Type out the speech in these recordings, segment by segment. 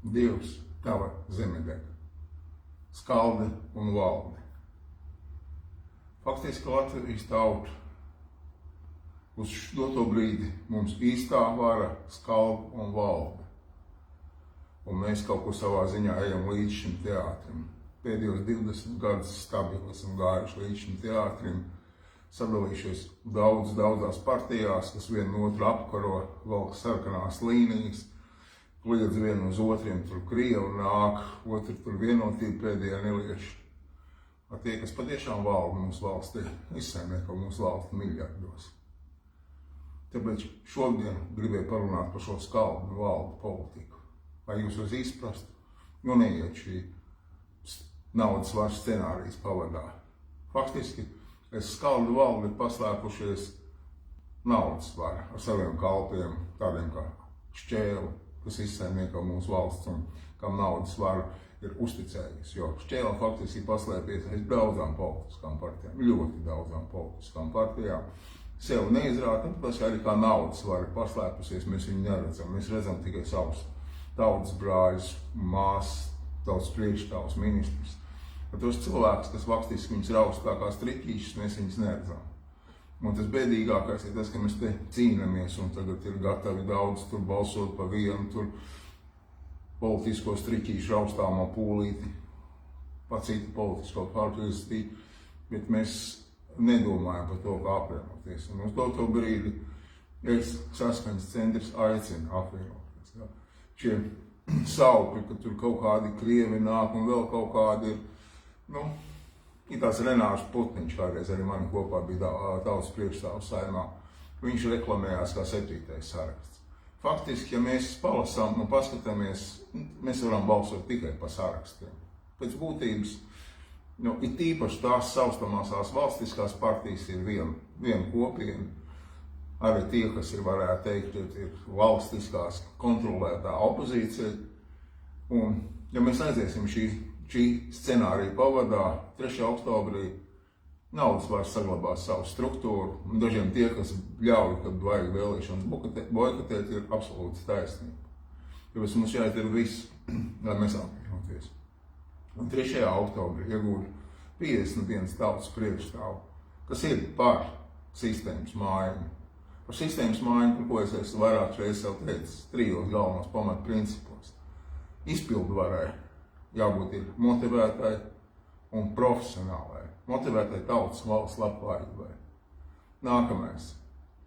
Dievs, tava zeme deg, skalde un valde. Faktiski Latvijas tauta uz doto brīdi mums īstā vara skalda un valde. Un mēs kaut ko savā ziņā ejam līdz šim teātrim. Pēdējos 20 gadus stabili esam gājuši līdz šim teātrim, sadalījušies daudzās partijās, kas vienu otru apkaro, valk sarkanās līnijas, kliedz vienu uz otriem, tur Krievi nāk, otru tur vienotība pēdējā nelieši. Tie, kas patiešām valda mūsu valstī, izsaimnieko mūsu valsti miljardos. Tāpēc šodien gribēju parunāt par šo skaldu un valdu politiku. Lai jūs uz izprastu, jo neiet šī naudas varas scenārijas pavadā. Faktiski, es skaldu valdi paslēpušies naudas vara ar saviem kalpiem, tādiem kā Šķēle, kas izsaimnieko mūsu valsts un kam naudas vara ir uzticējies, jo Šķēle faktiski paslēpies aiz daudzām politiskām partijām, ļoti daudzām politiskām partijām. Sev neizrāda, tas arī kā naudas vara paslēpusies, mēs viņu neredzam, mēs redzam tikai savus tautas brāļus, māsas, tautas priekšstāvus, ministrus. Bet tos cilvēkus, kas faktiski viņus raust tā kā striķīšus, mēs viņus neredzam. Un tas bēdīgākais ir tas, ka mēs te cīnamies un tagad ir gatavi daudz tur balsot pa vienu tur politisko striķīšu raustāmo pūlīti, pa citu politisko partiju izstīt, bet mēs nedomājam par to, kā apvienoties. Un uz doto brīdi es saskaņas centrs aicina apvienoties. Ja. Šie saukļi, ka tur kaut kādi Krievi nāk un vēl kaut kādi ir, ir tāds Renārs Putniņš, kādreiz arī mani kopā bija tautas priekšstāvs Saeimā. Viņš reklamējās kā 7. saraksts. Faktiski, ja mēs palasām un paskatāmies, mēs varam balsot tikai pa sarakstiem. Pēc būtības, ir tīpaši tās saustamāsās valstiskās partijas ir viena kopiena. Arī tie, kas ir, varētu teikt, ir valstiskās kontrolētā opozīcija. Un, ja mēs aiziesim šī scenārija pavadā, 3. oktobrī naudas vairs saglabās savu struktūru, un dažiem tie, kas ļauj, kad vajag vēlēšanas boikotēt, ir absolūti taisnība. Tāpēc mums jāizdara viss, lai mēs apvienoties. Un 3. oktobrī iegūda 51 tautas priekšstāvu, kas ir par sistēmas mājiņu. Par sistēmas mājiņu, par ko es esmu vairāk reizes jau teicis, 3 galvenos pamatprincipos. Izpildvarai jābūt ir motivētai un profesionālai. Motivētai tautas valsts labklājībai. Nākamais.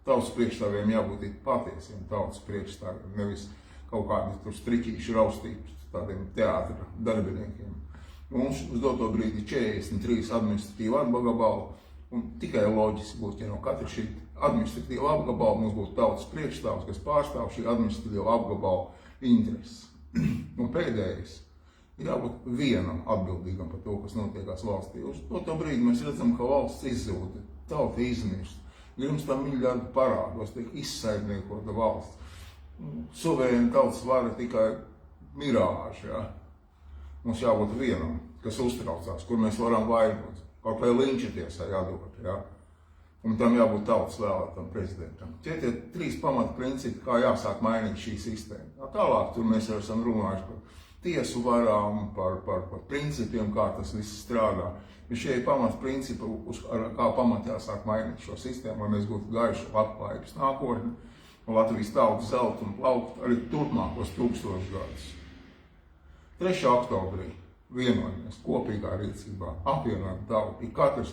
Tautas priekšstāviem jābūt ir patiesiem tautas priekšstāviem, nevis kaut kādi tur striķīši raustīti tādiem teātra darbiniekiem. Mums uz doto brīdi 43 administratīva apgabali, un tikai loģiski būtu, ja no katra šī administratīva apgabala mums būtu tautas priekšstāvs, kas pārstāv šī administratīva apgabala intereses. Un pēdējais, jābūt vienam atbildīgam par to, kas notiekās valstī. Uz to brīdi mēs redzam, ka valsts izzūda, tauta izmirst, grimstā miljardu parādos, tiek izsaimniekota valsts. Suverēna tautas vara tikai mirāža. Ja? Mums jābūt vienam, kas uztraucās, kur mēs varam vainot, kaut vai linča tiesā jādod. Ja? Un tam jābūt tautas vēlētam prezidentam. Tie ir 3 pamatprincipi, kā jāsāk mainīt šī sistēma. Tālāk tur mēs esam runājuši par tiesu varām, par principiem, kā tas viss strādā. Bet šie ir pamatprincipi, kā pamatā sāk mainīt šo sistēmu, lai mēs būtu gaiši labklājības nākotni, un Latvijas tauta zelt un plaukt arī turpmākos 1000 gadus. 3. oktobrī vienojamies kopīgā rīcībā, apvienot tautu. Katrs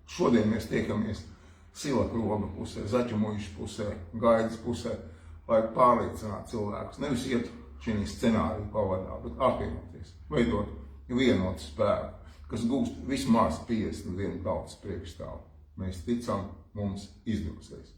šodien mēs tiekamies Silaka roga pusē, Zaķumuiša pusē, Gaidas pusē, lai pārliecinātu cilvēkus. Nevis iet šī scenārija pavadā, bet apvienoties, veidot vienotu spēku, kas gūst vismaz 51 tautas priekšstāvu. Mēs ticam, mums izdosies.